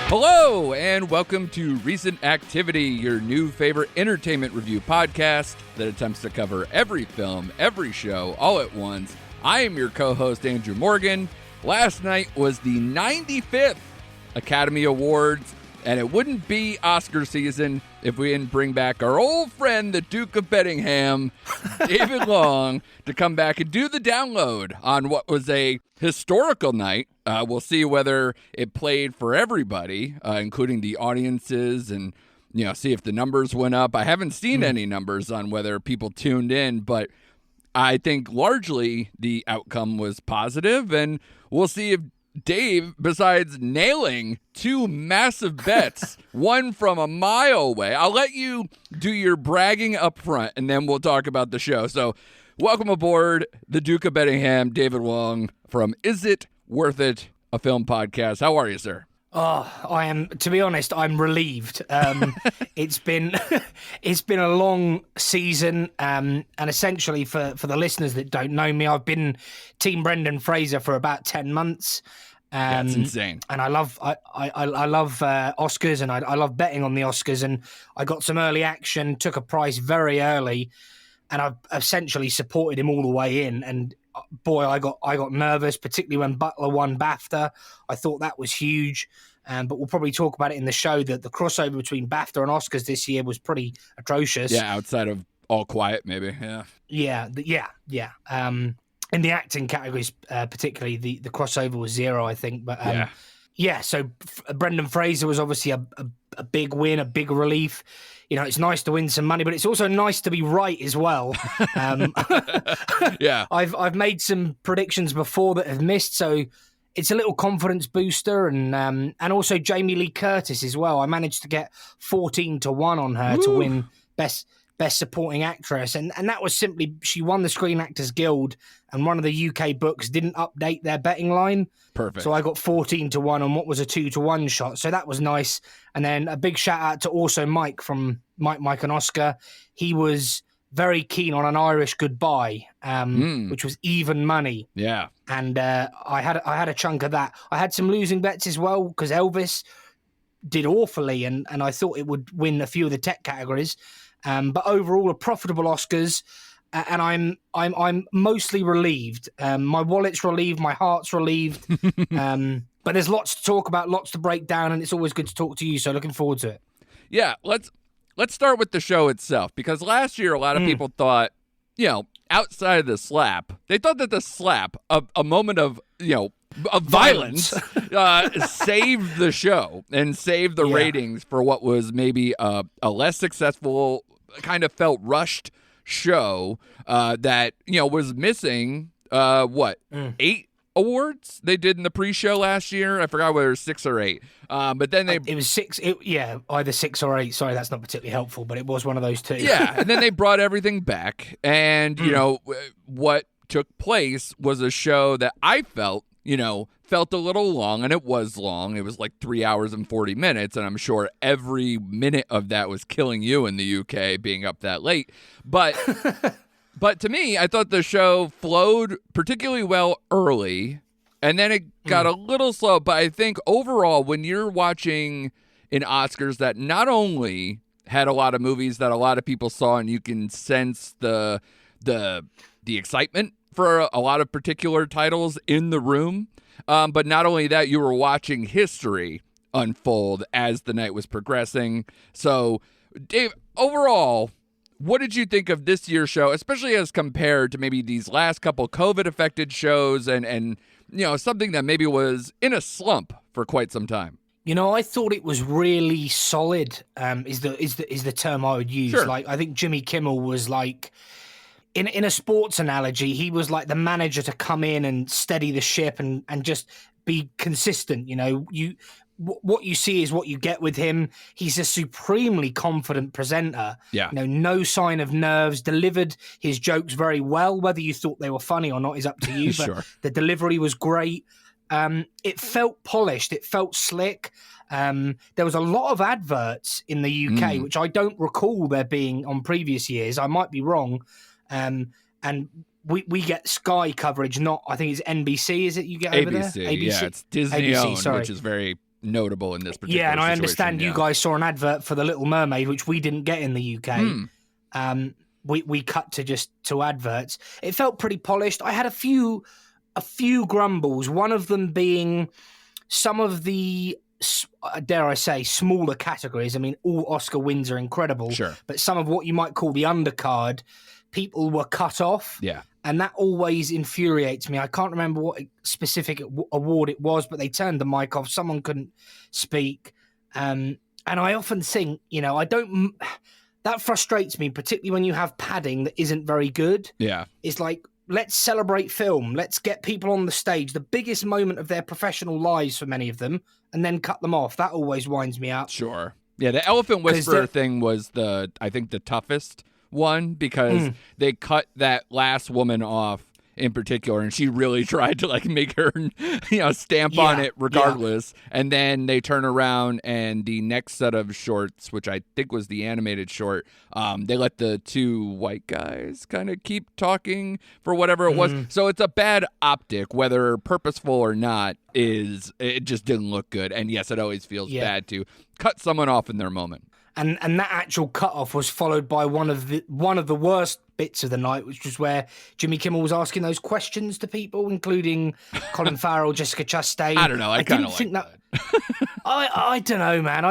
Hello, and welcome to Recent Activity, your new favorite entertainment review podcast that attempts to cover every film, every show, all at once. I am your co-host, Andrew Morgan. Last night was the 95th Academy Awards, and it wouldn't be Oscar season if we didn't bring back our old friend, the Duke of Bettingham, David Long, to come back and do the download on what was a historical night. We'll see whether it played for everybody, including the audiences, and see if the numbers went up. I haven't seen any numbers on whether people tuned in, but I think largely the outcome was positive, and we'll see if Dave, besides nailing two massive bets, one from a mile away. I'll let you do your bragging up front, and then we'll talk about the show. So welcome aboard the Duke of Bettingham, David Long from Is It Worth It, a film podcast. How are you, sir? Oh, I am. To be honest, I'm relieved. It's been a long season, and essentially for the listeners that don't know me, I've been Team Brendan Fraser for about 10 months. That's insane. And I love Oscars, and I love betting on the Oscars. And I got some early action, took a price very early, and I've essentially supported him all the way in. And boy, I got nervous, particularly when Butler won BAFTA. I thought that was huge. But we'll probably talk about it in the show that the crossover between BAFTA and Oscars this year was pretty atrocious. Yeah, outside of All Quiet, maybe. Yeah. Yeah. In the acting categories, particularly, the crossover was 0, I think. But so Brendan Fraser was obviously a big win, a big relief. It's nice to win some money, but it's also nice to be right as well. Yeah, I've made some predictions before that have missed, so it's a little confidence booster, and also Jamie Lee Curtis as well. I managed to get 14-1 on her to win best supporting actress, and that was simply she won the Screen Actors Guild, and one of the UK books didn't update their betting line. Perfect. So I got 14-1 on what was a 2-1 shot. So that was nice. And then a big shout out to also Mike from Mike and Oscar. He was very keen on An Irish Goodbye, which was even money. Yeah. And I had a chunk of that. I had some losing bets as well because Elvis did awfully, and I thought it would win a few of the tech categories. But overall, a profitable Oscars, and I'm mostly relieved. My wallet's relieved, my heart's relieved. But there's lots to talk about, lots to break down, and it's always good to talk to you. So looking forward to it. Yeah, let's start with the show itself, because last year a lot of people thought, outside of the slap, they thought that the slap, a moment of violence, saved the show and saved the ratings for what was maybe a less successful, kind of felt rushed show that was missing 8 awards they did in the pre-show last year. I forgot whether it was 6 or 8. But then it was 6. Either 6 or 8. Sorry, that's not particularly helpful, but it was one of those two. Yeah, and then they brought everything back, and what took place was a show that I felt a little long, and it was long. It was like 3 hours and 40 minutes, and I'm sure every minute of that was killing you in the UK being up that late. But but to me, I thought the show flowed particularly well early, and then it got a little slow. But I think overall, when you're watching an Oscars that not only had a lot of movies that a lot of people saw, and you can sense the excitement for a lot of particular titles in the room, but not only that, you were watching history unfold as the night was progressing. So, Dave, overall, what did you think of this year's show, especially as compared to maybe these last couple COVID-affected shows and something that maybe was in a slump for quite some time? I thought it was really solid. Is the term I would use? Sure. Like, I think Jimmy Kimmel was like, in a sports analogy, he was like the manager to come in and steady the ship and just be consistent. What you see is what you get with him. He's a supremely confident presenter. Yeah. No sign of nerves, delivered his jokes very well. Whether you thought they were funny or not is up to you, but Sure. The delivery was great. It felt polished. It felt slick. There was a lot of adverts in the UK, which I don't recall there being on previous years. I might be wrong. And we get Sky coverage, not, I think it's NBC, is it you get over there? ABC, yeah, it's Disney owned, which is very notable in this particular Yeah, and I situation, understand you guys saw an advert for The Little Mermaid, which we didn't get in the UK. We cut to adverts. It felt pretty polished. I had a few grumbles. One of them being some of the, dare I say, smaller categories. I mean, all Oscar wins are incredible. Sure. But some of what you might call the undercard, people were cut off. Yeah. And that always infuriates me. I can't remember what specific award it was, but they turned the mic off. Someone couldn't speak. And I often think, that frustrates me, particularly when you have padding that isn't very good. Yeah. It's like, let's celebrate film. Let's get people on the stage, the biggest moment of their professional lives for many of them, and then cut them off. That always winds me up. Sure. Yeah, the Elephant Whisperer thing was I think the toughest one, because they cut that last woman off in particular, and she really tried to make her stamp on it regardless. And then they turn around, and the next set of shorts, which I think was the animated short, they let the two white guys kind of keep talking for whatever it was. So it's a bad optic, whether purposeful or not. It just didn't look good. And yes, it always feels bad to cut someone off in their moment. And that actual cutoff was followed by one of the worst bits of the night, which was where Jimmy Kimmel was asking those questions to people, including Colin Farrell, Jessica Chastain. I don't know. I kind of like that. I don't know, man.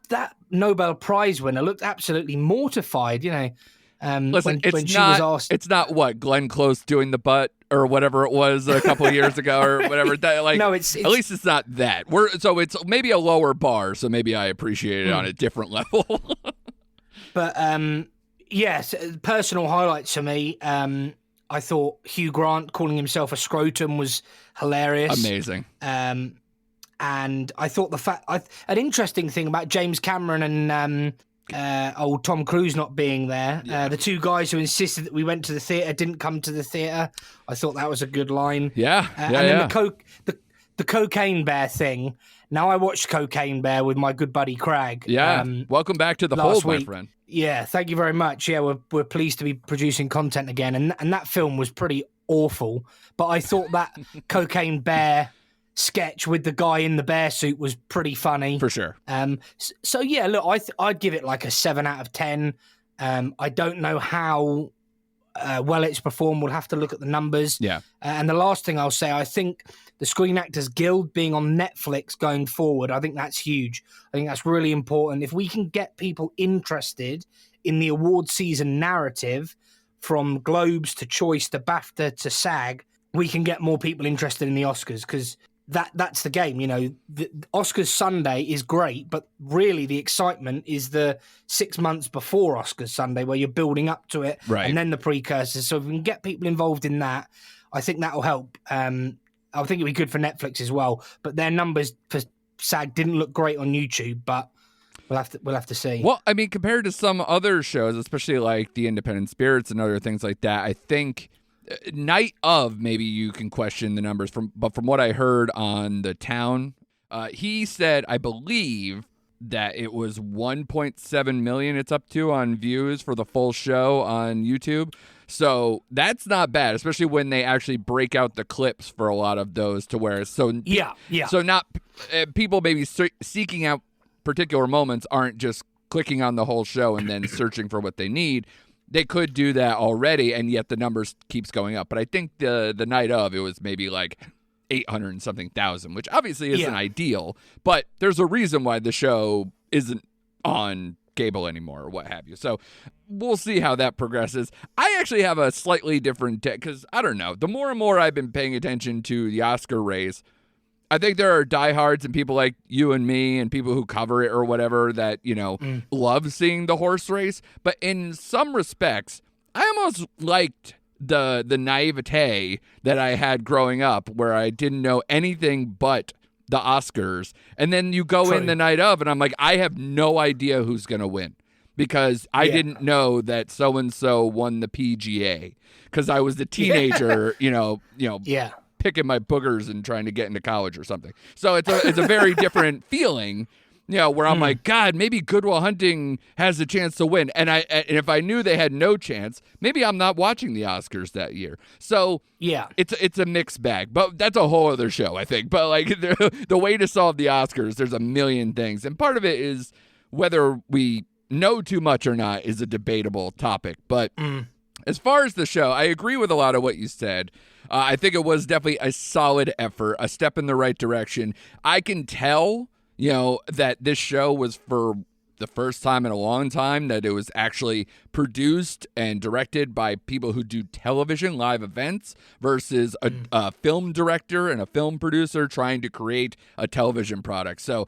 That Nobel Prize winner looked absolutely mortified. Listen, when she was asked, it's not what Glenn Close doing the butt or whatever it was a couple of years ago or whatever. No, it's at least it's not that. So it's maybe a lower bar. So maybe I appreciate it on a different level. But yes, personal highlights for me. I thought Hugh Grant calling himself a scrotum was hilarious, amazing. And I thought an interesting thing about James Cameron and old Tom Cruise not being there. The two guys who insisted that we went to the theatre didn't come to the theatre. I thought that was a good line. Then the Cocaine Bear thing. Now I watched Cocaine Bear with my good buddy Craig. Yeah, welcome back to the fold, my friend. Yeah, thank you very much. Yeah, we're pleased to be producing content again, and that film was pretty awful. But I thought that Cocaine Bear sketch with the guy in the bear suit was pretty funny for sure. So yeah, look, I'd give it like a 7 out of 10. I don't know how well it's performed. We'll have to look at the numbers. And the last thing I'll say, I think the Screen Actors Guild being on Netflix going forward, I think that's huge. I think that's really important. If we can get people interested in the award season narrative, from Globes to Choice to BAFTA to SAG, we can get more people interested in the Oscars, because that's the game. The Oscars Sunday is great, but really the excitement is the 6 months before Oscars Sunday, where you're building up to it, and then the precursors. So if we can get people involved in that, I think that'll help. I think it'd be good for Netflix as well. But their numbers for SAG didn't look great on YouTube, but we'll have to see. Well, I mean, compared to some other shows, especially like the Independent Spirits and other things like that, I think Night of, maybe you can question the numbers but from what I heard on The Town, he said, I believe that it was 1.7 million it's up to on views for the full show on YouTube. So that's not bad, especially when they actually break out the clips for a lot of those to where so not people maybe seeking out particular moments aren't just clicking on the whole show and then searching for what they need. They could do that already, and yet the numbers keeps going up. But I think the Night of, it was maybe like 800 and something thousand, which obviously isn't ideal, but there's a reason why the show isn't on cable anymore or what have you. So we'll see how that progresses. I actually have a slightly different because I don't know. The more and more I've been paying attention to the Oscar race, I think there are diehards and people like you and me and people who cover it or whatever that, love seeing the horse race. But in some respects, I almost liked the naivete that I had growing up, where I didn't know anything but the Oscars. And then you go in the Night of, and I'm like, I have no idea who's going to win, because I didn't know that so-and-so won the PGA, because I was the teenager, picking my boogers and trying to get into college or something. So it's a very different feeling. where I'm like, God, maybe Good Will Hunting has a chance to win. And if I knew they had no chance, maybe I'm not watching the Oscars that year. So Yeah. it's a mixed bag, but that's a whole other show, I think. But like the way to solve the Oscars, there's a million things. And part of it is whether we know too much or not is a debatable topic. But as far as the show, I agree with a lot of what you said. I think it was definitely a solid effort, a step in the right direction. I can tell, that this show was for the first time in a long time that it was actually produced and directed by people who do television live events versus a film director and a film producer trying to create a television product. So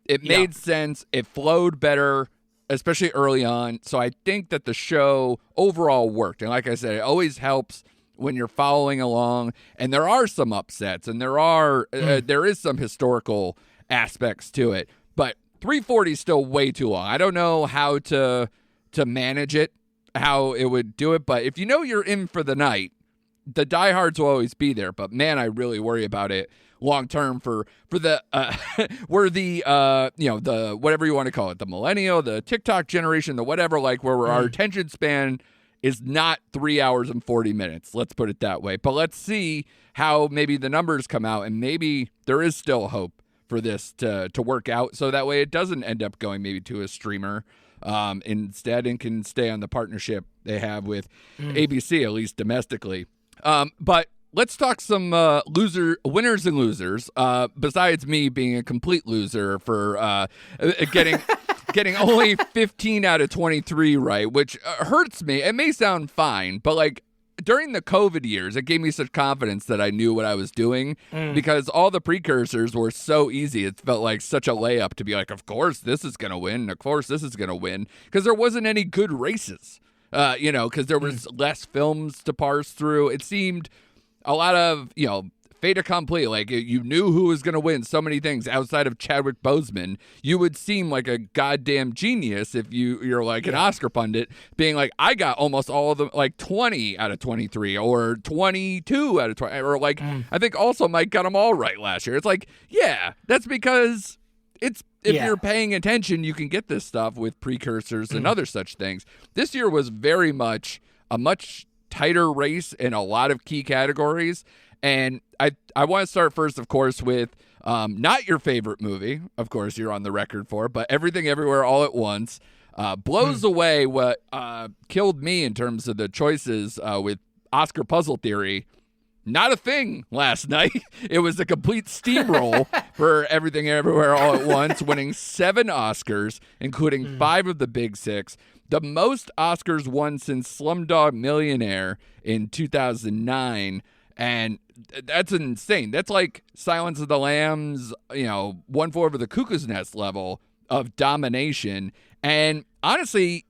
it made sense. It flowed better, especially early on. So I think that the show overall worked. And like I said, it always helps when you're following along. And there are some upsets, and there is some historical aspects to it. But 340 is still way too long. I don't know how to manage it, how it would do it. But if you know you're in for the night, the diehards will always be there. But man, I really worry about it long term for the the whatever you want to call it, the millennial, the TikTok generation, the whatever, like where our attention span is not 3 hours and 40 minutes. Let's put it that way. But let's see how maybe the numbers come out, and maybe there is still hope for this to work out, so that way it doesn't end up going maybe to a streamer instead, and can stay on the partnership they have with ABC, at least domestically. But let's talk some winners and losers. Besides me being a complete loser for getting only 15 out of 23 right, which hurts me. It may sound fine, but like during the COVID years, it gave me such confidence that I knew what I was doing because all the precursors were so easy. It felt like such a layup to be like, of course this is going to win. Of course this is going to win, because there wasn't any good races, because there was less films to parse through. It seemed a lot of, fait accompli. Like, you knew who was going to win so many things outside of Chadwick Boseman. You would seem like a goddamn genius if you're like an Oscar pundit being like, I got almost all of them, like 20 out of 23 or 22 out of 20. Or like, I think also Mike got them all right last year. It's like, yeah, that's because if you're paying attention, you can get this stuff with precursors and other such things. This year was very much a much tighter race in a lot of key categories. And I want to start first, of course, with not your favorite movie, of course, you're on the record for, but Everything Everywhere All at Once blows away what killed me in terms of the choices with Oscar Puzzle Theory. Not a thing last night. It was a complete steamroll for Everything Everywhere All at Once, winning 7 Oscars, including 5 of the Big Six. The most Oscars won since Slumdog Millionaire in 2009. And that's insane. That's like Silence of the Lambs, One Flew Over the Cuckoo's Nest level of domination. And honestly,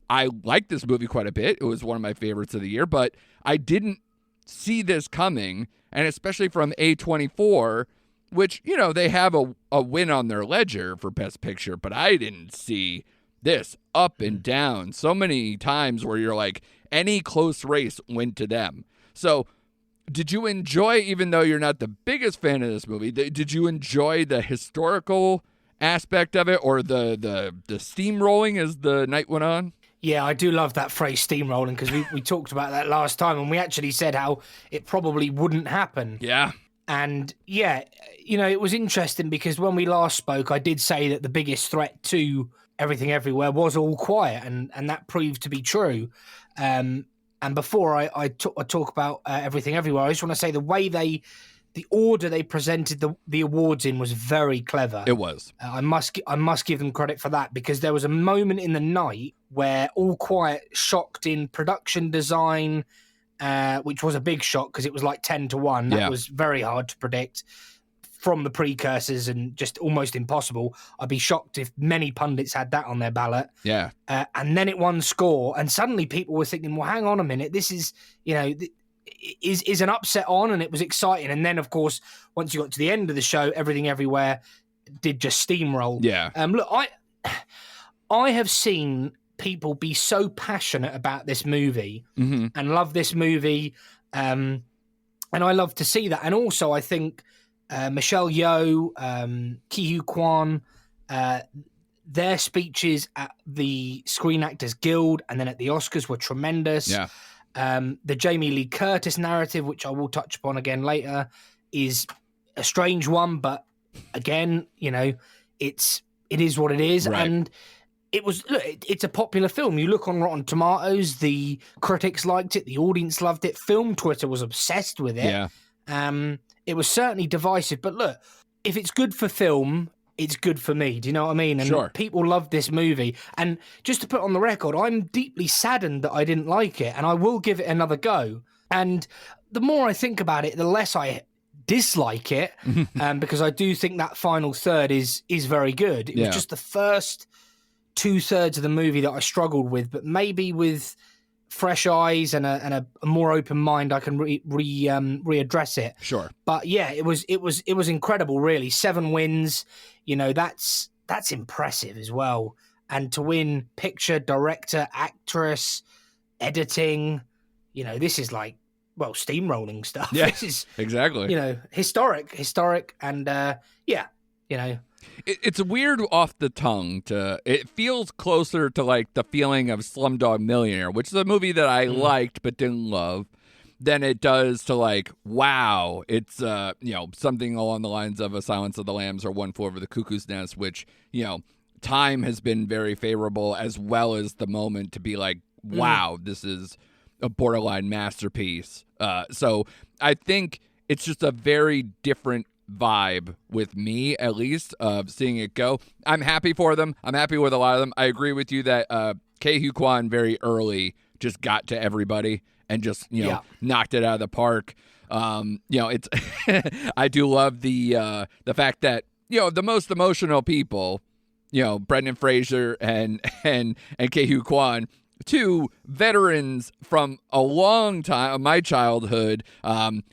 I like this movie quite a bit. It was one of my favorites of the year, but I didn't see this coming. And especially from A24, which, they have a win on their ledger for Best Picture, but I didn't see this up and down so many times where you're like, any close race went to them. So did you enjoy, even though you're not the biggest fan of this movie, did you enjoy the historical aspect of it, or the steamrolling as the night went on? Yeah, I do love that phrase, steamrolling, because we talked about that last time, and we actually said how it probably wouldn't happen. Yeah. And yeah, it was interesting because when we last spoke, I did say that the biggest threat to Everything Everywhere was All Quiet, and that proved to be true. And before I talk about Everything Everywhere, I just want to say the order they presented the awards in was very clever. It was. I must give them credit for that, because there was a moment in the night where All Quiet shocked in production design, which was a big shock because it was like 10-1. That was very hard to predict from the precursors and just almost impossible. I'd be shocked if many pundits had that on their ballot. Yeah. And then it won score, and suddenly people were thinking, well, hang on a minute, this is, is an upset on, and it was exciting. And then, of course, once you got to the end of the show, Everything Everywhere did just steamroll. Yeah. Look, I have seen people be so passionate about this movie and love this movie, and I love to see that. And also, I think Michelle Yeoh, Ki-Hu Kwan, Their speeches at the Screen Actors Guild and then at the Oscars were tremendous. Yeah. The Jamie Lee Curtis narrative, which I will touch upon again later, is a strange one, but again, it is what it is. Right. And it's a popular film. You look on Rotten Tomatoes, the critics liked it, the audience loved it, film Twitter was obsessed with it. Yeah. It was certainly divisive, but look, if it's good for film, it's good for me. Do you know what I mean? And Sure. People love this movie. And just to put on the record, I'm deeply saddened that I didn't like it, and I will give it another go. And the more I think about it, the less I dislike it, because I do think that final third is very good. It was just the first 2/3 of the movie that I struggled with, but maybe with fresh eyes and a more open mind, I can readdress it. Sure. But yeah, it was incredible, really. 7 wins, that's impressive as well. And to win picture, director, actress, editing, this is like, well, steamrolling stuff. Yeah, this is exactly. Historic, and It's weird off the tongue. It feels closer to like the feeling of Slumdog Millionaire, which is a movie that I liked but didn't love, than it does to like, wow, it's something along the lines of A Silence of the Lambs or One Flew Over the Cuckoo's Nest, which time has been very favorable, as well as the moment to be like, wow, this is a borderline masterpiece. So I think it's just a very different vibe with me, at least, of seeing it go. I'm happy for them. I'm happy with a lot of them. I agree with you that Ke Kwan very early just got to everybody and just knocked it out of the park. It's I do love the fact that the most emotional people, Brendan Fraser and Ke Kwan, 2 veterans from a long time, my childhood.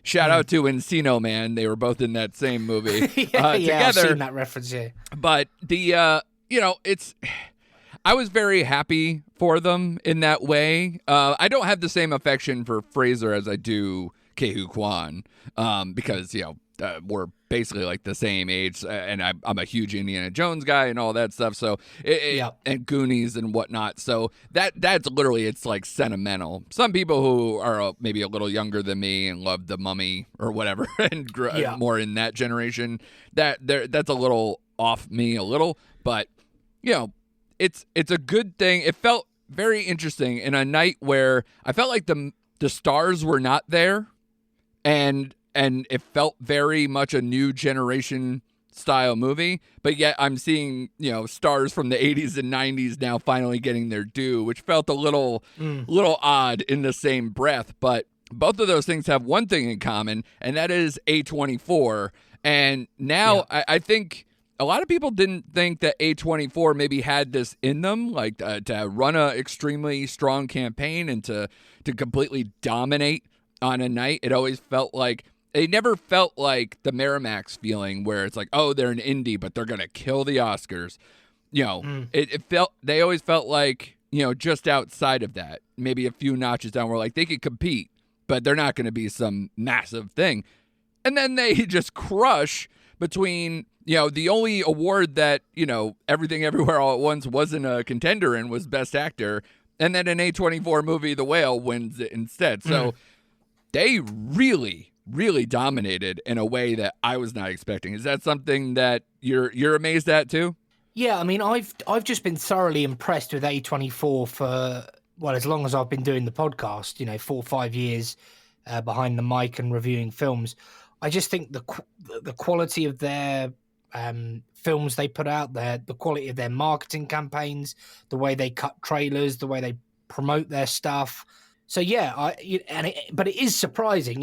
Shout out to Encino Man. They were both in that same movie together. I've seen that reference, yeah. But the, I was very happy for them in that way. I don't have the same affection for Fraser as I do Ke Kwan, because, we're basically like the same age, and I'm a huge Indiana Jones guy and all that stuff. So, and Goonies and whatnot. So that's literally, it's like sentimental. Some people who are maybe a little younger than me and love The Mummy or whatever, and more in that generation, that's a little off me a little. But it's a good thing. It felt very interesting in a night where I felt like the stars were not there, and it felt very much a new generation style movie, but yet I'm seeing, stars from the 80s and 90s now finally getting their due, which felt a little odd in the same breath. But both of those things have one thing in common, and that is A24. And now I think a lot of people didn't think that A24 maybe had this in them, like to run a extremely strong campaign and to completely dominate on a night. It always felt like, it never felt like the Miramax feeling where it's like, oh, they're an indie, but they're going to kill the Oscars. They always felt like, just outside of that, maybe a few notches down, where like they could compete, but they're not going to be some massive thing. And then they just crush between, the only award that, Everything Everywhere All at Once wasn't a contender in was Best Actor. And then an A24 movie, The Whale, wins it instead. So they really dominated in a way that I was not expecting. Is that something that you're amazed at too? Yeah, I mean, I've just been thoroughly impressed with A24 for, well, as long as I've been doing the podcast, 4 or 5 years behind the mic and reviewing films. I just think the quality of their films they put out there, the quality of their marketing campaigns, the way they cut trailers, the way they promote their stuff. So yeah, but it is surprising,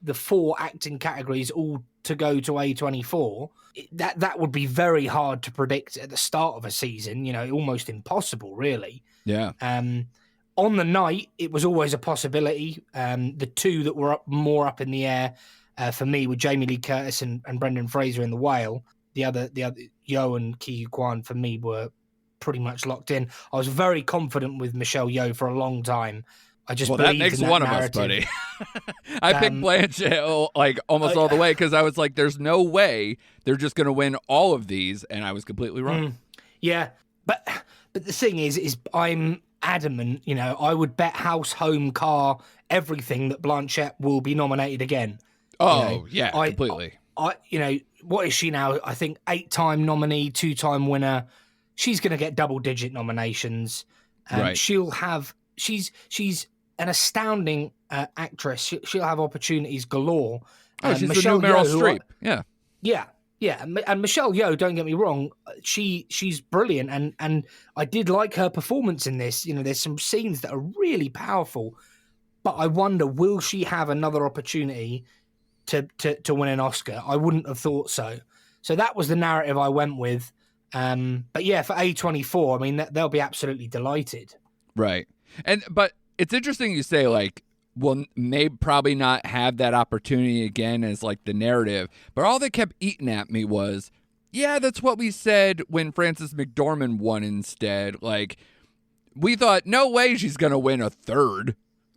the 4 acting categories all to go to A24. That would be very hard to predict at the start of a season, almost impossible, really. Yeah. On the night, it was always a possibility. The 2 that were more up in the air for me were Jamie Lee Curtis and Brendan Fraser in The Whale. The other Yeoh and Ke Kwan for me were pretty much locked in. I was very confident with Michelle Yeoh for a long time. I just well, that believed makes in that one narrative. of us, buddy. I picked Blanchett like almost all the way because I was like, "There's no way they're just going to win all of these," and I was completely wrong. Yeah, but the thing is I'm adamant. You know, I would bet house, home, car, everything that Blanchett will be nominated again. Oh, yeah, completely. You know, what is she now? I think 8-time nominee, 2-time winner. She's going to get double-digit nominations. Right. She's an astounding actress. She'll have opportunities galore. Oh, she's Michelle the new Meryl Streep. Yeah. And Michelle Yeoh, don't get me wrong, she's brilliant, and I did like her performance in this. You know, there's some scenes that are really powerful, but I wonder, will she have another opportunity to win an Oscar? I wouldn't have thought so. So that was the narrative I went with. But yeah, for A24, I mean, they'll be absolutely delighted. Right. But it's interesting you say, like, will may probably not have that opportunity again as like the narrative, but all they kept eating at me was, yeah, that's what we said when Frances McDormand won instead. Like, we thought, no way she's going to win a third.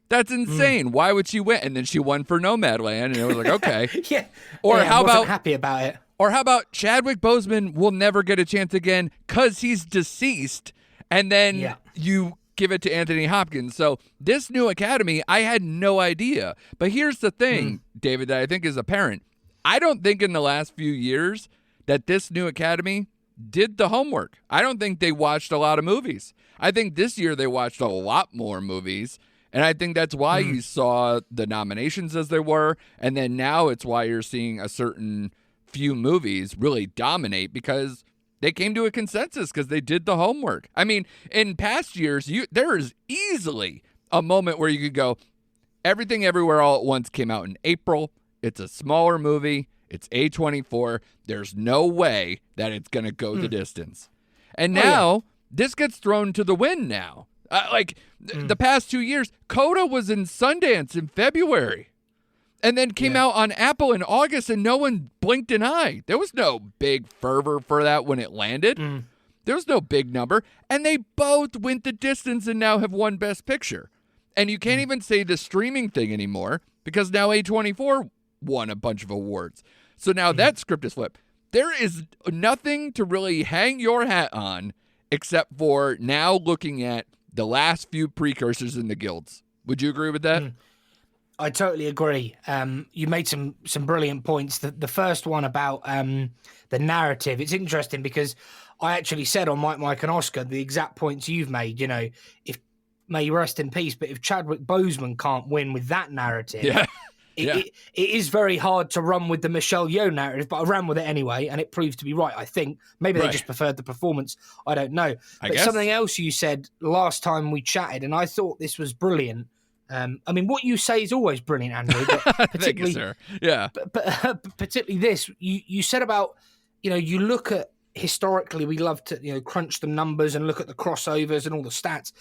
That's insane. Why would she win? And then she won for Nomadland, and it was like, okay. Yeah. Or yeah, how I wasn't about happy about it? Or how about Chadwick Boseman will never get a chance again because he's deceased, and then you give it to Anthony Hopkins. So this new Academy, I had no idea. But here's the thing, David, that I think is apparent. I don't think in the last few years that this new Academy did the homework. I don't think they watched a lot of movies. I think this year they watched a lot more movies. And I think that's why you saw the nominations as they were. And then now it's why you're seeing a certain few movies really dominate because they came to a consensus because they did the homework. I mean, in past years, there is easily a moment where you could go, Everything Everywhere All at Once came out in April. It's a smaller movie. It's A24. There's no way that it's going to go the distance. And now this gets thrown to the wind now. The past 2 years, Coda was in Sundance in February and then came out on Apple in August, and no one blinked an eye. There was no big fervor for that when it landed. There was no big number. And they both went the distance and now have won Best Picture. And you can't even say the streaming thing anymore because now A24 won a bunch of awards. So now that script is flipped. There is nothing to really hang your hat on except for now looking at the last few precursors in the guilds. Would you agree with that? I totally agree. You made some brilliant points. The first one about the narrative, it's interesting because I actually said on Mike and Oscar the exact points you've made. You know, if may you rest in peace, but if Chadwick Boseman can't win with that narrative, it is very hard to run with the Michelle Yeoh narrative, but I ran with it anyway, and it proved to be right, I think. Maybe they just preferred the performance. I don't know. But something else you said last time we chatted, and I thought this was brilliant. I mean, what you say is always brilliant, Andrew. But particularly, thank you, sir. Yeah. But particularly this, you said about, you know, you look at historically, we love to, you know, crunch the numbers and look at the crossovers and all the stats,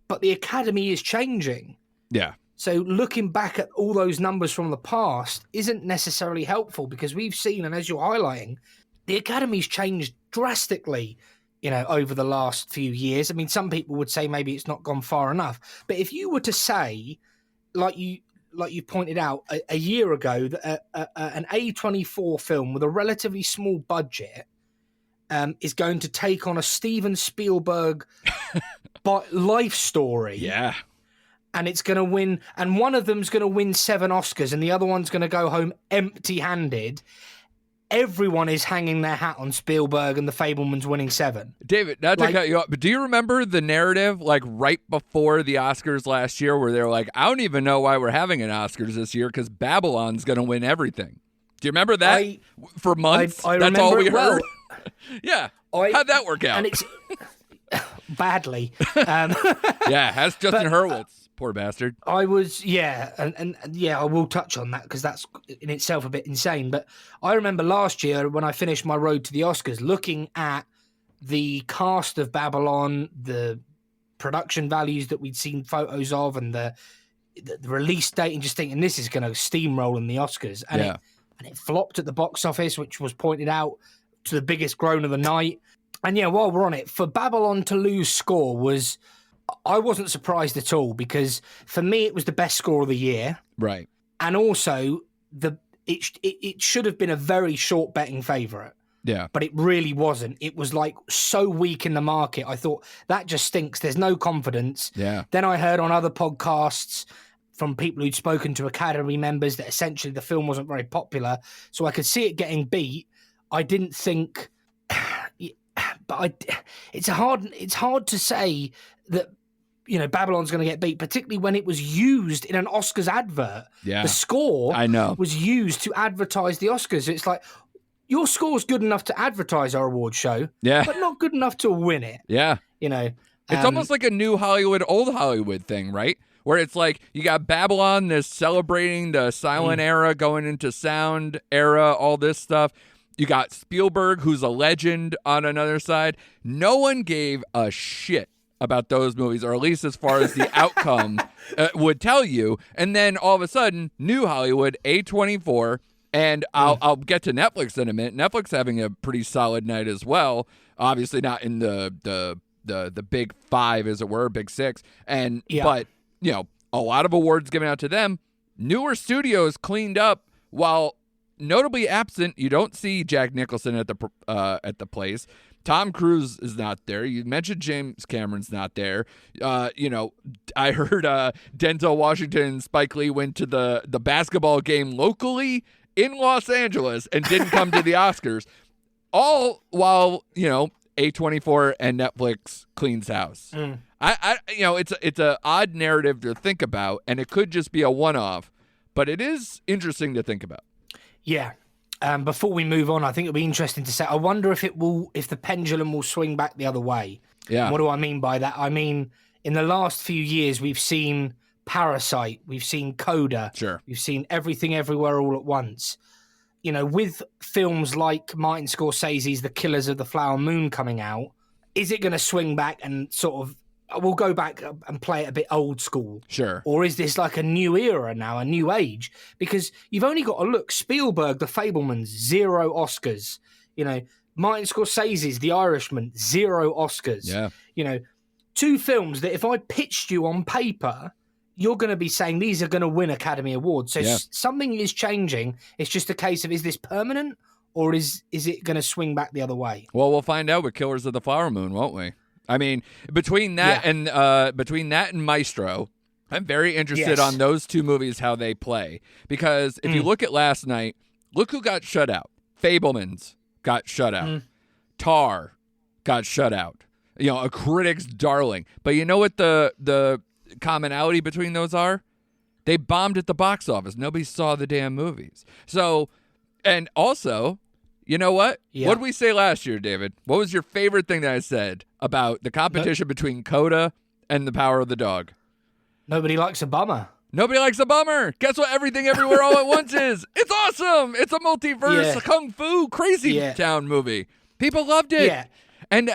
but the Academy is changing. Yeah. So looking back at all those numbers from the past isn't necessarily helpful because we've seen, and as you're highlighting, the Academy's changed drastically, you know, over the last few years. I mean, some people would say maybe it's not gone far enough. But if you were to say, like you pointed out, a year ago, that an A24 film with a relatively small budget is going to take on a Steven Spielberg life story. Yeah. And it's going to win, and one of them's going to win 7 Oscars, and the other one's going to go home empty-handed. Everyone is hanging their hat on Spielberg and The Fabelmans winning 7. David, not to cut you off, but do you remember the narrative, like right before the Oscars last year, where they were like, "I don't even know why we're having an Oscars this year because Babylon's going to win everything." Do you remember that? For months, I that's all we heard. Yeah, how'd that work out? And it's badly. Has Justin Hurwitz. Poor bastard. I was, and I will touch on that because that's in itself a bit insane. But I remember last year when I finished my road to the Oscars, looking at the cast of Babylon, the production values that we'd seen photos of, and the release date, and just thinking this is going to steamroll in the Oscars. And it flopped at the box office, which was pointed out to the biggest groan of the night. And while we're on it, for Babylon to lose score was I wasn't surprised at all because for me it was the best score of the year, Right. and also it should have been a very short betting favourite. Yeah. But it really wasn't. It was like so weak in the market. I thought that just stinks. There's no confidence. Yeah. Then I heard on other podcasts from people who'd spoken to Academy members that essentially the film wasn't very popular. So I could see it getting beat. I didn't think, but it's hard to say that, you know, Babylon's going to get beat, particularly when it was used in an Oscars advert. Yeah. The score I know. was used to advertise the Oscars. It's like, your score's good enough to advertise our award show, but not good enough to win it. Yeah. You know, it's almost like a new Hollywood, old Hollywood thing, right? Where it's like you got Babylon, this celebrating the silent era, going into sound era, all this stuff. You got Spielberg, who's a legend on another side. No one gave a shit about those movies, or at least as far as the outcome would tell you. And then all of a sudden, new Hollywood, A24, and I'll get to Netflix in a minute. Netflix having a pretty solid night as well. Obviously not in the big five, as it were, big six. But, you know, a lot of awards given out to them. Newer studios cleaned up, while notably absent. You don't see Jack Nicholson at the place. Tom Cruise is not there. You mentioned James Cameron's not there. You know, I heard Denzel Washington and Spike Lee went to the basketball game locally in Los Angeles and didn't come to the Oscars. All while, you know, A24 and Netflix cleans house. I you know, it's an odd narrative to think about, and it could just be a one-off, but it is interesting to think about. Yeah. Before we move on, I think it'll be interesting to say, I wonder if the pendulum will swing back the other way. Yeah. And what do I mean by that? I mean, in the last few years, we've seen Parasite, we've seen Coda, Sure. We've seen Everything Everywhere All at Once. You know, with films like Martin Scorsese's The Killers of the Flower Moon coming out, is it going to swing back and sort of, we'll go back and play it a bit old school? Sure. Or is this like a new era now, a new age? Because you've only got to look. Spielberg, The Fabelmans, 0 Oscars. You know, Martin Scorsese's The Irishman, 0 Oscars. Yeah. You know, 2 films that if I pitched you on paper, you're going to be saying these are going to win Academy Awards. So something is changing. It's just a case of, is this permanent, or is it going to swing back the other way? Well, we'll find out with Killers of the Flower Moon, won't we? I mean, between that and Maestro, I'm very interested on those 2 movies, how they play. Because if you look at last night, look who got shut out. Fabelmans got shut out. Tar got shut out. You know, a critic's darling. But you know what the commonality between those are? They bombed at the box office. Nobody saw the damn movies. So, and also, you know what? Yeah. What did we say last year, David? What was your favorite thing that I said about the competition between Coda and The Power of the Dog? Nobody likes a bummer. Nobody likes a bummer. Guess what? Everything Everywhere All at Once is. It's awesome. It's a multiverse, kung fu, crazy town movie. People loved it. Yeah. And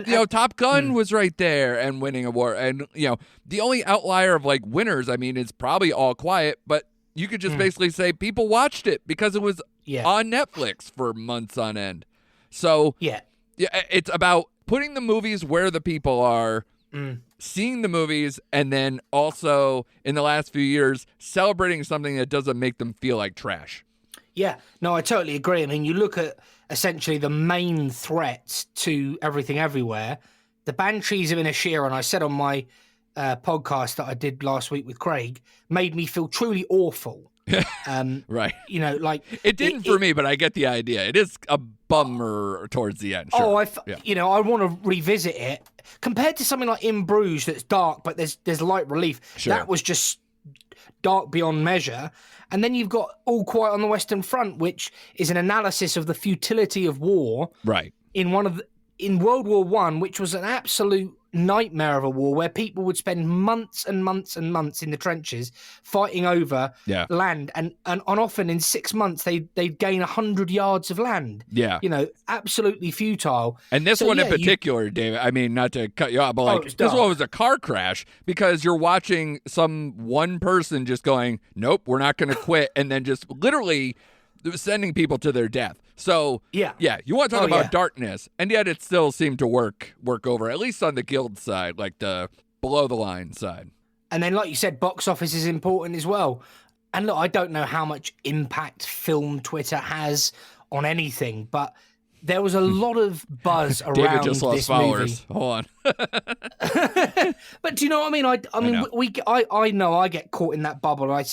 you know, Top Gun was right there and winning award. And, you know, the only outlier of like winners, I mean, it's probably All Quiet, but you could just basically say people watched it because it was on Netflix for months on end. So it's about putting the movies where the people are, seeing the movies, and then also in the last few years celebrating something that doesn't make them feel like trash. Yeah, no, I totally agree. I mean, you look at essentially the main threats to Everything Everywhere. The Banshees of Inisherin, and I said on my podcast that I did last week with Craig, made me feel truly awful. Right. You know, like it didn't for me, but I get the idea. It is a bummer towards the end. Sure. You know, I want to revisit it compared to something like In Bruges that's dark, but there's light relief. Sure. That was just dark beyond measure. And then you've got All Quiet on the Western Front, which is an analysis of the futility of war. Right. In World War One, which was an absolute nightmare of a war where people would spend months and months and months in the trenches fighting over land, and often in 6 months they'd gain 100 yards of land. Yeah, you know, absolutely futile. And this one in particular, David, I mean, not to cut you off, but like this one was a car crash because you're watching one person just going, nope, we're not going to quit, and then just literally sending people to their death. So you want to talk about darkness, and yet it still seemed to work over, at least on the guild side, like the below the line side. And then, like you said, box office is important as well. And look, I don't know how much impact film Twitter has on anything, but there was a lot of buzz around David just lost this followers. movie. Hold on. But do you know what I mean? I know I get caught in that bubble. I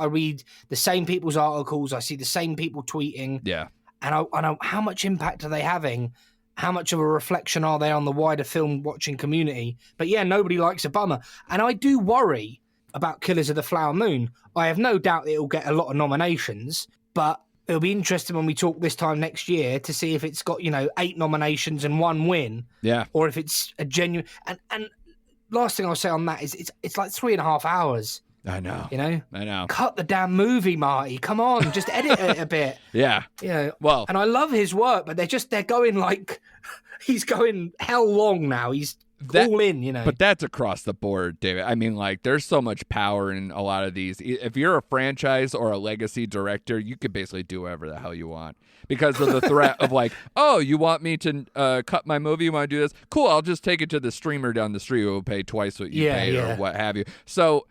read the same people's articles. I see the same people tweeting. Yeah. And I know how much impact are they having? How much of a reflection are they on the wider film watching community? But yeah, nobody likes a bummer. And I do worry about Killers of the Flower Moon. I have no doubt it'll get a lot of nominations, but it'll be interesting when we talk this time next year to see if it's got, 8 nominations and 1 win. Yeah. Or if it's a genuine. And last thing I'll say on that is it's like 3.5 hours. I know. I know. Cut the damn movie, Marty. Come on, just edit it a bit. Yeah. Well, and I love his work, but they're going like he's going hell long now. He's all in, But that's across the board, David. I mean, like, there's so much power in a lot of these. If you're a franchise or a legacy director, you could basically do whatever the hell you want because of the threat of like, oh, you want me to cut my movie? You want to do this? Cool, I'll just take it to the streamer down the street who will pay twice what you paid or what have you. So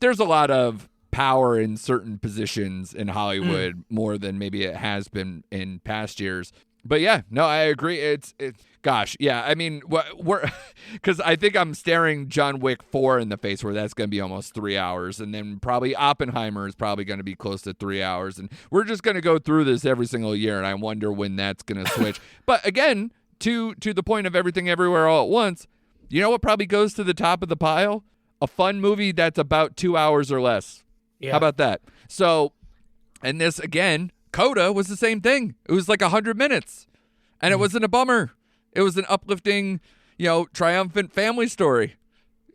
there's a lot of power in certain positions in Hollywood more than maybe it has been in past years. But yeah, no, I agree. It's gosh, yeah. I mean, we're because I think I'm staring John Wick 4 in the face, where that's going to be almost 3 hours, and then probably Oppenheimer is probably going to be close to 3 hours, and we're just going to go through this every single year, and I wonder when that's going to switch. But again, to the point of Everything Everywhere All at Once, you know what probably goes to the top of the pile? A fun movie that's about 2 hours or less. Yeah. How about that? So, and this again, Coda was the same thing. It was like 100 minutes, and it wasn't a bummer. It was an uplifting, triumphant family story.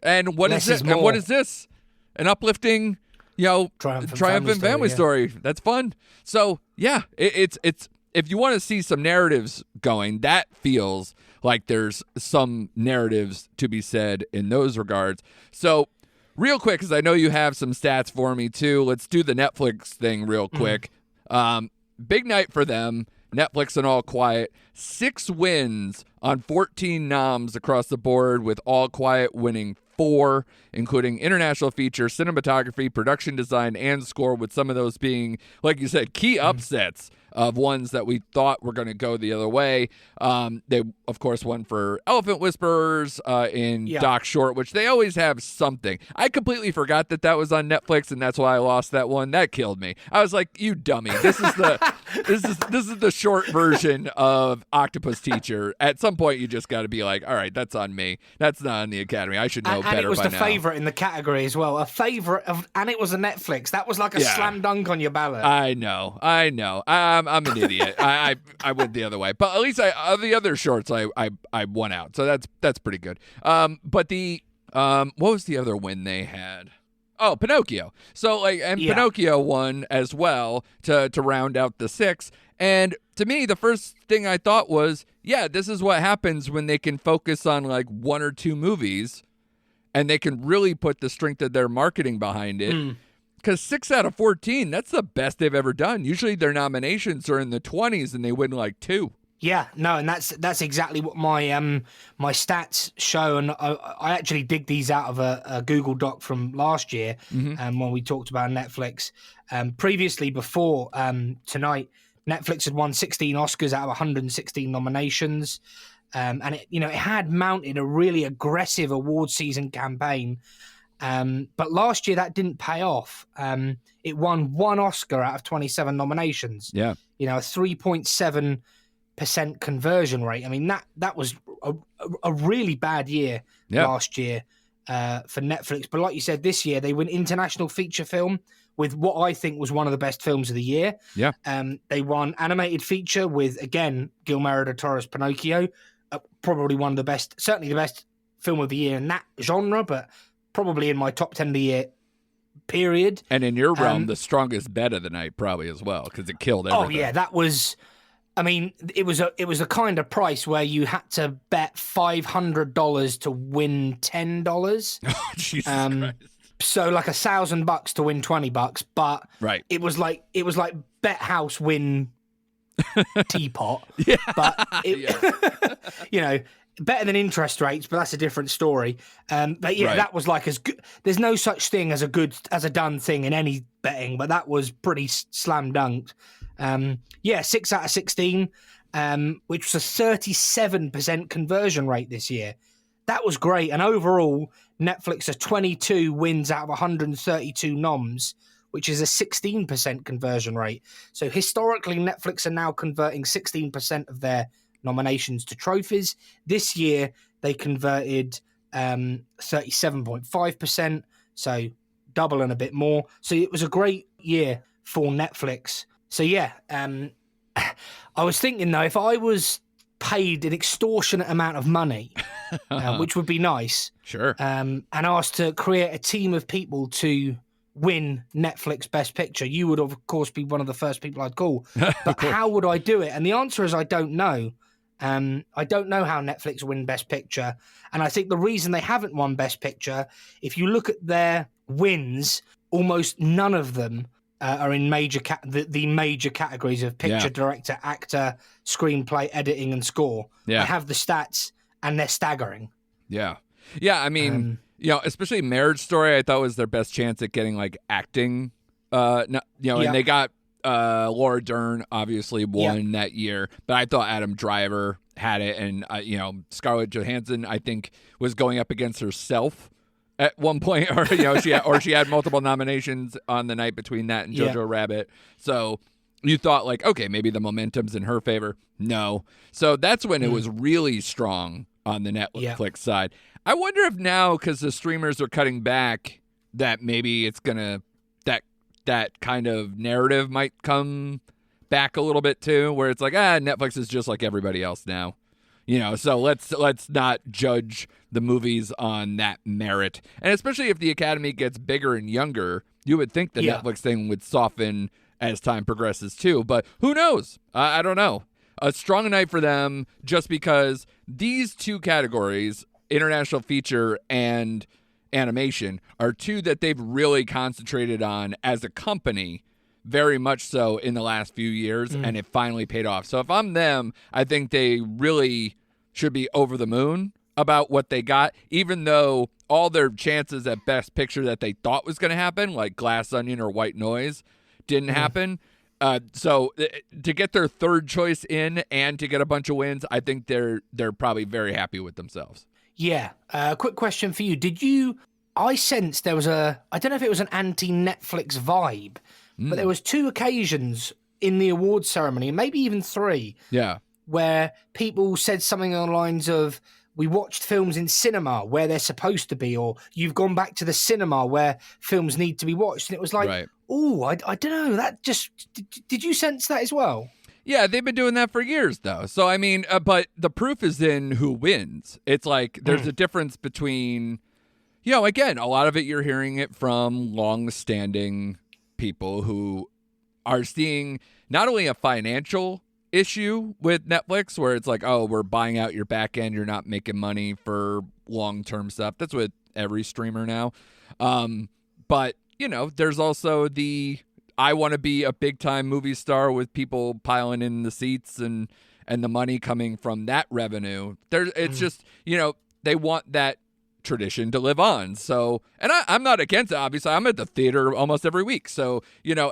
And what is it? And what is this? An uplifting, triumphant family story. That's fun. So yeah, it's if you want to see some narratives going, that feels like there's some narratives to be said in those regards. So real quick, because I know you have some stats for me too, let's do the Netflix thing real quick. Big night for them. Netflix and All Quiet. 6 wins on 14 noms across the board, with All Quiet winning 4, including international feature, cinematography, production design, and score, with some of those being, like you said, key upsets of ones that we thought were going to go the other way. They, of course, won for Elephant Whisperers in Doc Short, which they always have something. I completely forgot that was on Netflix, and that's why I lost that one. That killed me. I was like, you dummy. This is the this is the short version of Octopus Teacher. At some point, you just got to be like, all right, that's on me. That's not on the Academy. I should know better by now. And it was the favorite in the category as well. And it was a Netflix. That was like a slam dunk on your ballot. I know. I'm an idiot. I went the other way, but at least the other shorts I won out, so that's pretty good. But the what was the other win they had? Oh, Pinocchio. So Pinocchio won as well to round out the 6. And to me, the first thing I thought was, yeah, this is what happens when they can focus on like 1 or 2 movies, and they can really put the strength of their marketing behind it. Because 6 out of 14, that's the best they've ever done. Usually their nominations are in the 20s and they win like 2. Yeah, no, and that's exactly what my my stats show. And I actually dig these out of a Google Doc from last year when we talked about Netflix. Previously, before tonight, Netflix had won 16 Oscars out of 116 nominations. And it had mounted a really aggressive award season campaign. But last year that didn't pay off. It won 1 Oscar out of 27 nominations. Yeah. A 3.7% conversion rate. I mean, that was a really bad year last year for Netflix. But like you said, this year they win international feature film with what I think was one of the best films of the year. Yeah. They won animated feature with, again, Guillermo del Toro's Pinocchio, probably one of the best, certainly the best film of the year in that genre, but probably in my top 10 of the year, period. And in your realm, the strongest bet of the night probably as well, because it killed everything. Oh, yeah, that was... I mean, it was a kind of price where you had to bet $500 to win $10. Oh, Jesus Christ. So like $1,000 to win $20, but it was like bet house win teapot. Yeah. But better than interest rates, but that's a different story. But yeah, Right. that was like as good. There's no such thing as a done thing in any betting, but that was pretty slam dunked. 6 out of 16, which was a 37% conversion rate this year. That was great. And overall, Netflix are 22 wins out of 132 noms, which is a 16% conversion rate. So historically, Netflix are now converting 16% of their nominations to trophies. This year, they converted 37.5%, so double and a bit more. So it was a great year for Netflix. So yeah, I was thinking though, if I was paid an extortionate amount of money, which would be nice, Sure. and asked to create a team of people to win Netflix Best Picture, you would of course be one of the first people I'd call. But how would I do it? And the answer is I don't know. I don't know how Netflix win Best Picture, and I think the reason they haven't won Best Picture, if you look at their wins, almost none of them are in the major categories of picture, director, actor, screenplay, editing, and score. Yeah. I have the stats, and they're staggering. Yeah. I mean, especially Marriage Story, I thought was their best chance at getting like acting. And they got Laura Dern obviously won that year, but I thought Adam Driver had it, and Scarlett Johansson I think was going up against herself at one point, or she had multiple nominations on the night between that and Jojo Rabbit. So you thought like, okay, maybe the momentum's in her favor. No, so that's when it was really strong on the Netflix side. I wonder if now, because the streamers are cutting back, that maybe it's gonna that kind of narrative might come back a little bit too, where it's like, Netflix is just like everybody else now. So let's not judge the movies on that merit. And especially if the Academy gets bigger and younger, you would think the Netflix thing would soften as time progresses too. But who knows? I don't know. A strong night for them, just because these two categories, international feature and animation, are two that they've really concentrated on as a company, very much so in the last few years, and it finally paid off. So if I'm them, I think they really should be over the moon about what they got, even though all their chances at Best Picture that they thought was going to happen, like Glass Onion or White Noise, didn't happen. So to get their third choice in and to get a bunch of wins, I think they're probably very happy with themselves. Yeah. Quick question for you. I sensed there was I don't know if it was an anti-Netflix vibe, but there was 2 occasions in the awards ceremony, maybe even 3, where people said something along the lines of, we watched films in cinema where they're supposed to be, or you've gone back to the cinema where films need to be watched. And it was like, I don't know, that just, did you sense that as well? Yeah, they've been doing that for years, though. So, I mean, but the proof is in who wins. It's like there's a difference between, again, a lot of it you're hearing it from long-standing people who are seeing not only a financial issue with Netflix, where it's like, oh, we're buying out your back end, you're not making money for long-term stuff. That's with every streamer now. But, there's also the I want to be a big-time movie star with people piling in the seats and the money coming from that revenue. It's just, they want that tradition to live on. So, and I'm not against it, obviously. I'm at the theater almost every week. So,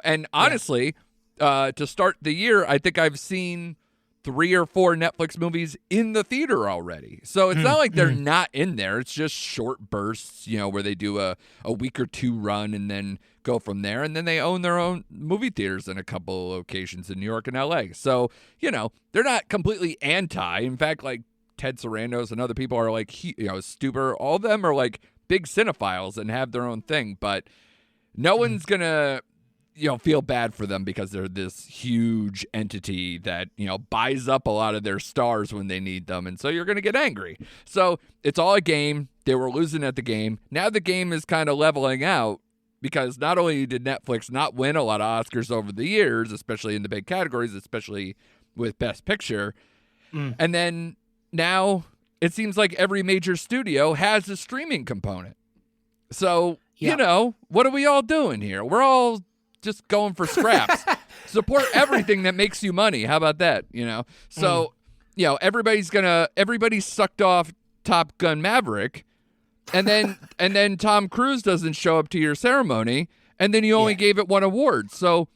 and honestly, to start the year, I think I've seen 3 or 4 Netflix movies in the theater already. So it's not like they're not in there. It's just short bursts, where they do a week or 2 run and then go from there. And then they own their own movie theaters in a couple of locations in New York and LA. So, they're not completely anti. In fact, like Ted Sarandos and other people are like, Stuber, all of them are like big cinephiles and have their own thing. But no one's going to, feel bad for them because they're this huge entity that, buys up a lot of their stars when they need them. And so you're going to get angry. So it's all a game. They were losing at the game. Now the game is kind of leveling out, because not only did Netflix not win a lot of Oscars over the years, especially in the big categories, especially with Best Picture, and then now it seems like every major studio has a streaming component. So, what are we all doing here? We're all just going for scraps. Support everything that makes you money. How about that? So everybody sucked off Top Gun Maverick, and then Tom Cruise doesn't show up to your ceremony, and then you only gave it one award. So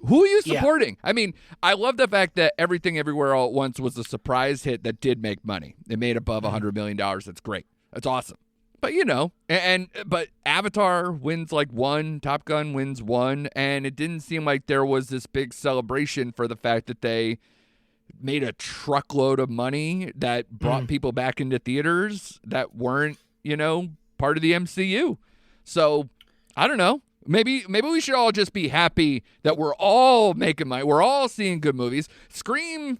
who are you supporting? I mean, I love the fact that Everything Everywhere All at Once was a surprise hit that did make money. It made above $100 million. That's great. That's awesome. But but Avatar wins like one, Top Gun wins one, and it didn't seem like there was this big celebration for the fact that they made a truckload of money that brought people back into theaters that weren't, part of the MCU. So I don't know. Maybe we should all just be happy that we're all making money. We're all seeing good movies. Scream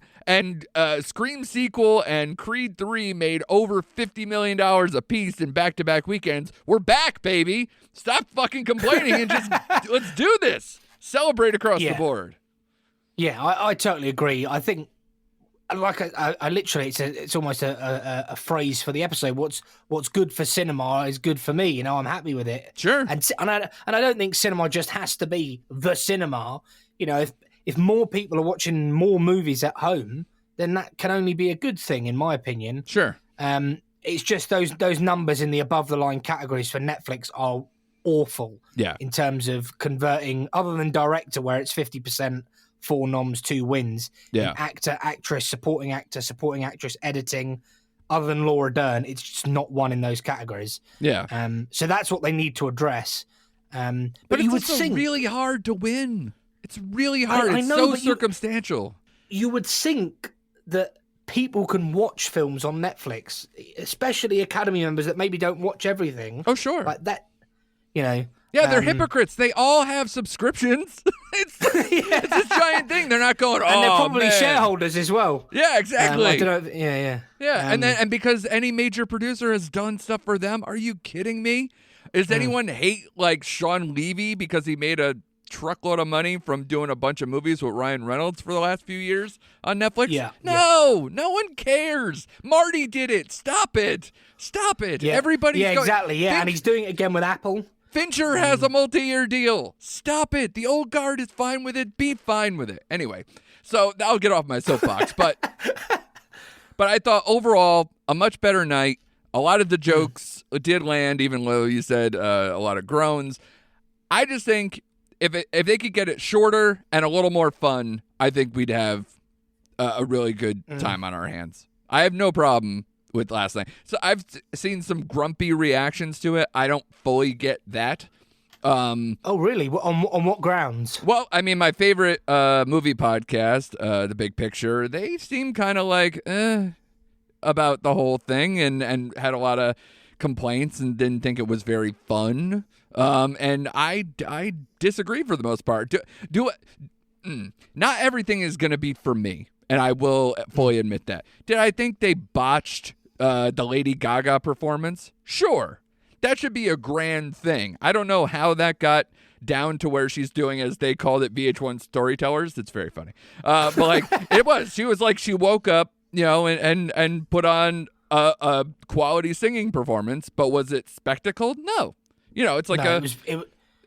sequel and Creed 3 made over $50 million a piece in back-to-back weekends. We're back, baby. Stop fucking complaining and just let's do this. Celebrate across the board. Yeah, I totally agree. I think, like I literally, it's almost a phrase for the episode. What's good for cinema is good for me. I'm happy with it. Sure. And I don't think cinema just has to be the cinema. If more people are watching more movies at home, then that can only be a good thing, in my opinion. Sure. It's just those numbers in the above the line categories for Netflix are awful. Yeah. In terms of converting, other than director, where it's 50%. 4 noms, 2 wins. Yeah. Actor, actress, supporting actress, editing. Other than Laura Dern, it's just not one in those categories. Yeah. So that's what they need to address. But it's you would also think really hard to win. It's really hard. It's so circumstantial. You would think that people can watch films on Netflix, especially Academy members that maybe don't watch everything. Oh, sure. Like that, Yeah, they're hypocrites. They all have subscriptions. It's this giant thing. They're not going, and they're probably shareholders as well. Yeah, exactly. I don't know. Yeah. And because any major producer has done stuff for them, are you kidding me? Does anyone hate like Sean Levy because he made a truckload of money from doing a bunch of movies with Ryan Reynolds for the last few years on Netflix? Yeah. No one cares. Marty did it. Stop it. Yeah. Everybody's going. Exactly. Yeah, and he's doing it again with Apple. Fincher has a multi-year deal. Stop it. The old guard is fine with it. Be fine with it. Anyway, so I'll get off my soapbox. But I thought overall a much better night. A lot of the jokes did land, even though you said a lot of groans. I just think if they could get it shorter and a little more fun, I think we'd have a really good time on our hands. I have no problem with last night. So I've seen some grumpy reactions to it. I don't fully get that. Oh, really? On what grounds? Well, I mean, my favorite movie podcast, The Big Picture, they seem kind of like about the whole thing and had a lot of complaints and didn't think it was very fun. And I disagree for the most part. Not everything is going to be for me, and I will fully admit that. Did I think they botched the Lady Gaga performance? Sure. That should be a grand thing. I don't know how that got down to where she's doing, as they called it, VH1 storytellers. It's very funny. But like it was. She was like, she woke up, and put on a quality singing performance, but was it spectacled? No. It's like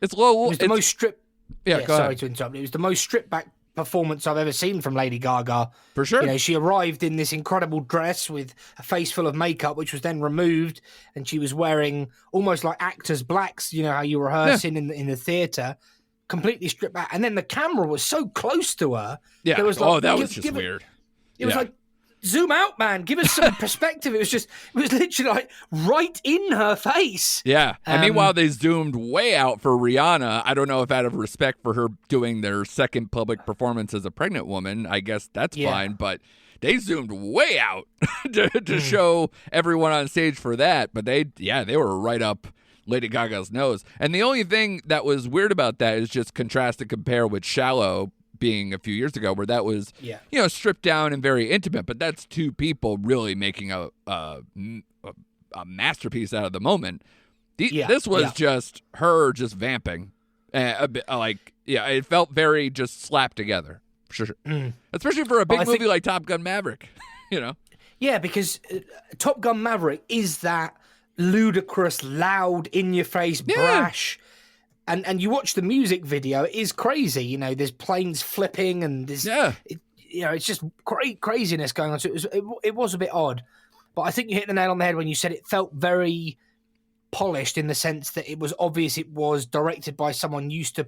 it's low. It was the most stripped. Yeah, sorry to interrupt. It was the most stripped back performance I've ever seen from Lady Gaga. For sure. She arrived in this incredible dress with a face full of makeup, which was then removed, and she was wearing almost like actors' blacks, how you rehearse in the theatre, completely stripped back. And then the camera was so close to her. Yeah. Was that was just weird. It was like, zoom out, man. Give us some perspective. It was literally like right in her face. Yeah. And meanwhile, they zoomed way out for Rihanna. I don't know if out of respect for her doing their second public performance as a pregnant woman, I guess that's fine. But they zoomed way out to show everyone on stage for that. But they were right up Lady Gaga's nose. And the only thing that was weird about that is just contrast and compare with Shallow being a few years ago, where that was stripped down and very intimate, but that's two people really making a masterpiece out of the moment. This was just her just vamping, a bit it felt very just slapped together, sure. Especially for a big movie like Top Gun Maverick. Yeah, because Top Gun Maverick is that ludicrous, loud, in-your-face, brash. And you watch the music video, it is crazy. There's planes flipping and there's it's just craziness going on. So it was a bit odd, but I think you hit the nail on the head when you said it felt very polished in the sense that it was obvious it was directed by someone used to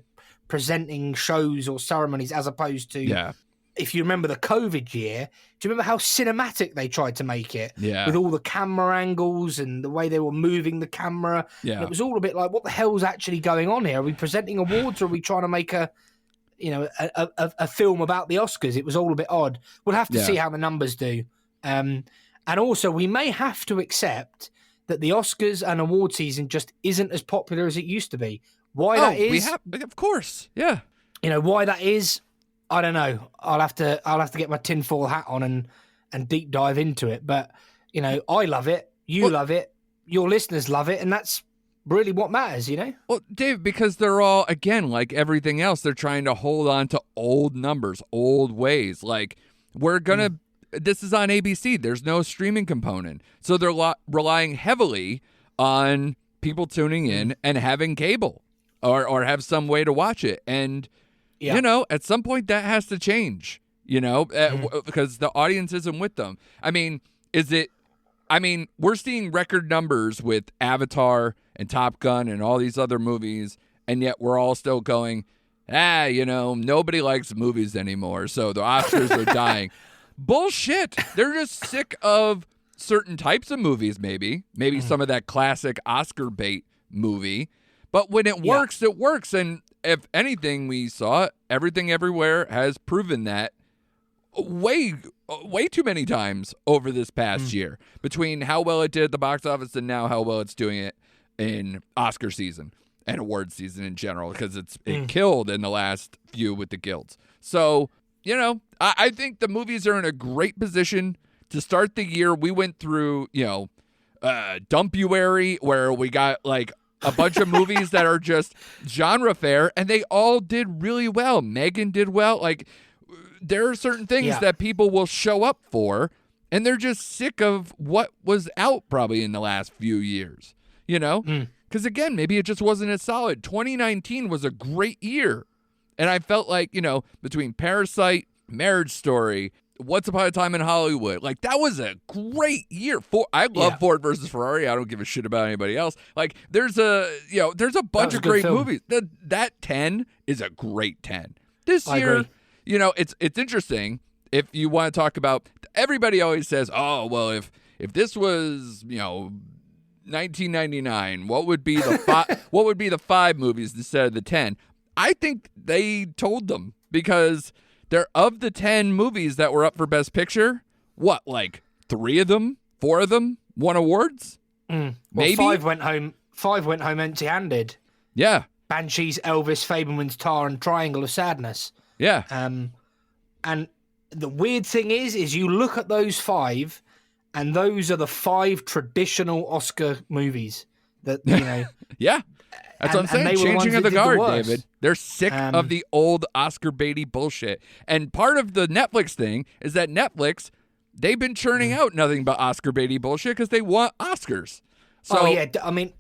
presenting shows or ceremonies, as opposed to, if you remember the COVID year, do you remember how cinematic they tried to make it? Yeah. With all the camera angles and the way they were moving the camera. Yeah. And it was all a bit like, what the hell's actually going on here? Are we presenting awards, or are we trying to make a film about the Oscars? It was all a bit odd. We'll have to see how the numbers do. And also, we may have to accept that the Oscars and award season just isn't as popular as it used to be. Why that is? Of course. Yeah. Why that is, I don't know. I'll have to get my tinfoil hat on and deep dive into it. But, I love it. You love it. Your listeners love it. And that's really what matters, Well, Dave, because they're all, again, like everything else, they're trying to hold on to old numbers, old ways. Like, we're going to, this is on ABC. There's no streaming component. So they're relying heavily on people tuning in and having cable or have some way to watch it. And, at some point that has to change, because the audience isn't with them. I mean, we're seeing record numbers with Avatar and Top Gun and all these other movies, and yet we're all still going, nobody likes movies anymore, so the Oscars are dying. Bullshit. They're just sick of certain types of movies, maybe some of that classic Oscar bait movie. But when it works, it works. And if anything, we saw Everything Everywhere has proven that way too many times over this past year, between how well it did at the box office and now how well it's doing it in Oscar season and award season in general, because it killed in the last few with the guilds. So, I think the movies are in a great position to start the year. We went through, Dumpuary, where we got like a bunch of movies that are just genre fare, and they all did really well. Megan did well. Like, there are certain things that people will show up for, and they're just sick of what was out probably in the last few years, Because, again, maybe it just wasn't as solid. 2019 was a great year. And I felt like, between Parasite, Marriage Story, Once Upon a Time in Hollywood, like, that was a great year. I love Ford versus Ferrari. I don't give a shit about anybody else. Like, there's a bunch of great movies. That 10 is a great 10. This year, it's interesting. If you want to talk about, everybody always says, oh, well, if this was, 1999, what would be the 5 movies instead of the 10? I think they told them, because they're, of the 10 movies that were up for Best Picture, what, like 3 of them, 4 of them won awards? Maybe 5 went home. 5 went home empty-handed. Yeah. Banshees, Elvis, Fabelman's Tar, and Triangle of Sadness. Yeah. And the weird thing is you look at those 5, and those are the 5 traditional Oscar movies that Yeah. That's what I'm saying. Changing of the guard, David. They're sick of the old Oscar baity bullshit. And part of the Netflix thing is that Netflix, they've been churning out nothing but Oscar baity bullshit because they want Oscars. So, I mean,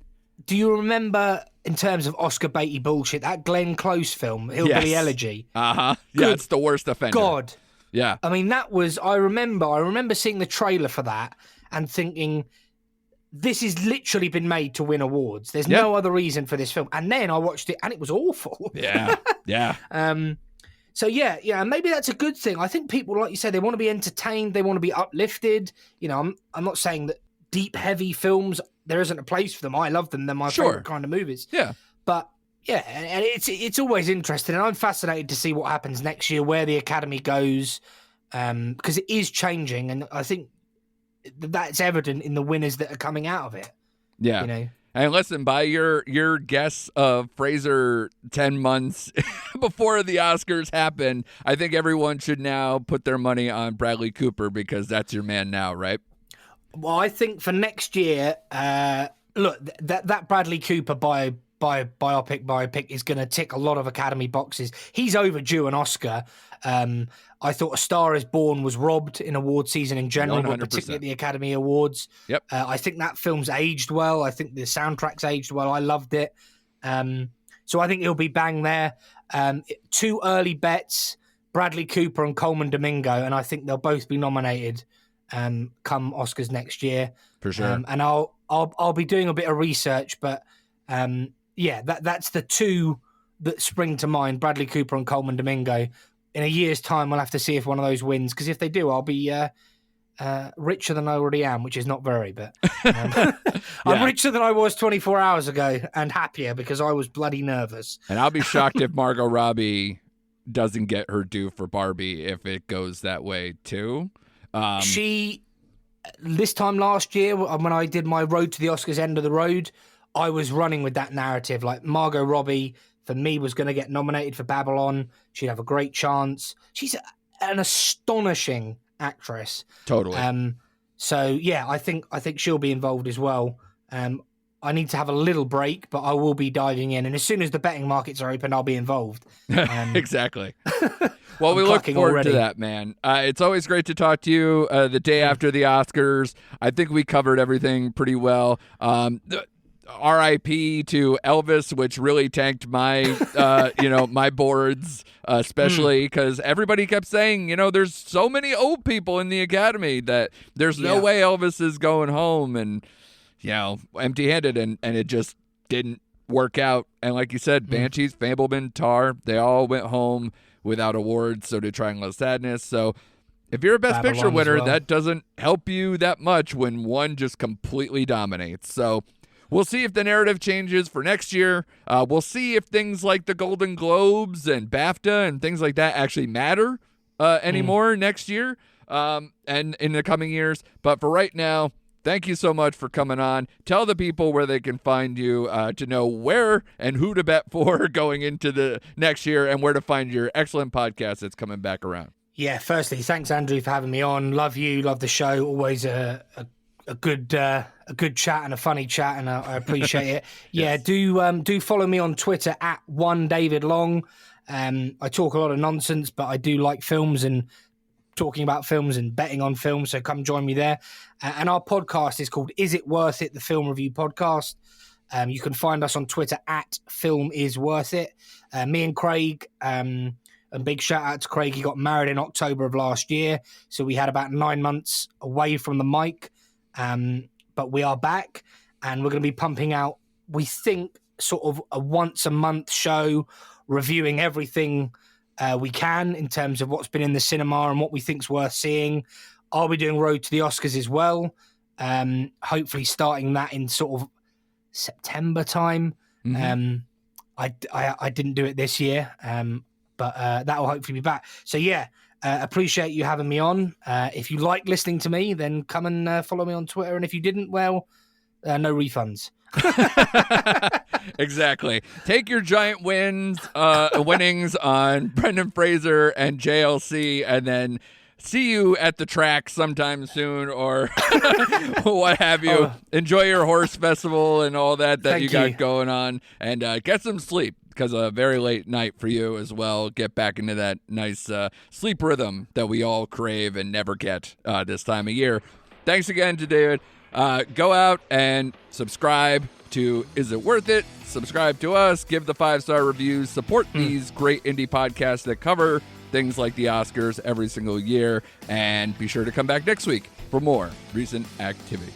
do you remember, in terms of Oscar baity bullshit, that Glenn Close film, Hillbilly Elegy? Uh-huh. Yeah, it's the worst offender. God. Yeah. I mean, that was, I remember seeing the trailer for that and thinking, this has literally been made to win awards. There's no other reason for this film. And then I watched it and it was awful. Yeah. Yeah. So and maybe that's a good thing. I think people, like you said, they want to be entertained. They want to be uplifted. I'm not saying that deep, heavy films, there isn't a place for them. I love them. They're my favorite kind of movies. Yeah. But and it's always interesting. And I'm fascinated to see what happens next year, where the Academy goes, because it is changing. And I think that's evident in the winners that are coming out of it. Yeah. And listen, by your guess of Fraser 10 months before the Oscars happen, I think everyone should now put their money on Bradley Cooper, because that's your man now, right? Well, I think for next year, look, that Bradley Cooper biopic is going to tick a lot of Academy boxes. He's overdue an Oscar. I thought A Star Is Born was robbed in award season in general, 100%. but particularly at the Academy Awards. Yep. I think that film's aged well. I think the soundtrack's aged well. I loved it. So I think he'll be bang there. 2 early bets Bradley Cooper and Coleman Domingo, and I think they'll both be nominated come Oscars next year. For sure. And I'll be doing a bit of research, but that's the two that spring to mind: Bradley Cooper and Coleman Domingo. In a year's time, we'll have to see if one of those wins, because if they do, I'll be richer than I already am, which is not very, but I'm richer than I was 24 hours ago, and happier because I was bloody nervous. And I'll be shocked if Margot Robbie doesn't get her due for Barbie if it goes that way too. She, this time last year, when I did my Road to the Oscars End of the Road, I was running with that narrative. Like, Margot Robbie, for me, was going to get nominated for Babylon. She'd have a great chance. She's an astonishing actress. Totally. So yeah, I think she'll be involved as well. I need to have a little break, but I will be diving in. And as soon as the betting markets are open, I'll be involved. Exactly. Well, we look forward to that, man. It's always great to talk to you the day after the Oscars. I think we covered everything pretty well. R.I.P. to Elvis, which really tanked my, my boards, especially because everybody kept saying, there's so many old people in the Academy that there's no way Elvis is going home and, empty-handed, and it just didn't work out. And like you said, Banshees, Fableman, Tar, they all went home without awards, so did Triangle of Sadness. So if you're a Best Babylon Picture winner, well, that doesn't help you that much when one just completely dominates. So we'll see if the narrative changes for next year. We'll see if things like the Golden Globes and BAFTA and things like that actually matter anymore next year and in the coming years. But for right now, thank you so much for coming on. Tell the people where they can find you to know where and who to bet for going into the next year, and where to find your excellent podcast that's coming back around. Yeah, firstly, thanks, Andrew, for having me on. Love you, love the show. Always a good chat and a funny chat, and I appreciate it. Yeah, do follow me on Twitter at @1DavidLong. I talk a lot of nonsense, but I do like films and talking about films and betting on films, so come join me there. And our podcast is called Is It Worth It? The Film Review Podcast. You can find us on Twitter at FilmIsWorthIt. Me and Craig, and big shout out to Craig, he got married in October of last year, so we had about 9 months away from the mic. But we are back, and we're going to be pumping out, we think, sort of a once a month show reviewing everything we can in terms of what's been in the cinema and what we think's worth seeing. I'll be doing Road to the Oscars as well. Hopefully starting that in sort of September time. I didn't do it this year, but that will hopefully be back. So yeah, appreciate you having me on. If you like listening to me, then come and follow me on Twitter. And if you didn't, well, no refunds. Exactly. Take your giant winnings on Brendan Fraser and JLC, and then see you at the track sometime soon, or what have you. Enjoy your horse festival and all that you got going on, and get some sleep, because a very late night for you as well. Get back into that nice sleep rhythm that we all crave and never get this time of year. Thanks again to David. Go out and subscribe to Is It Worth It? Subscribe to us, give the 5-star reviews, support these great indie podcasts that cover things like the Oscars every single year, and be sure to come back next week for more recent activity.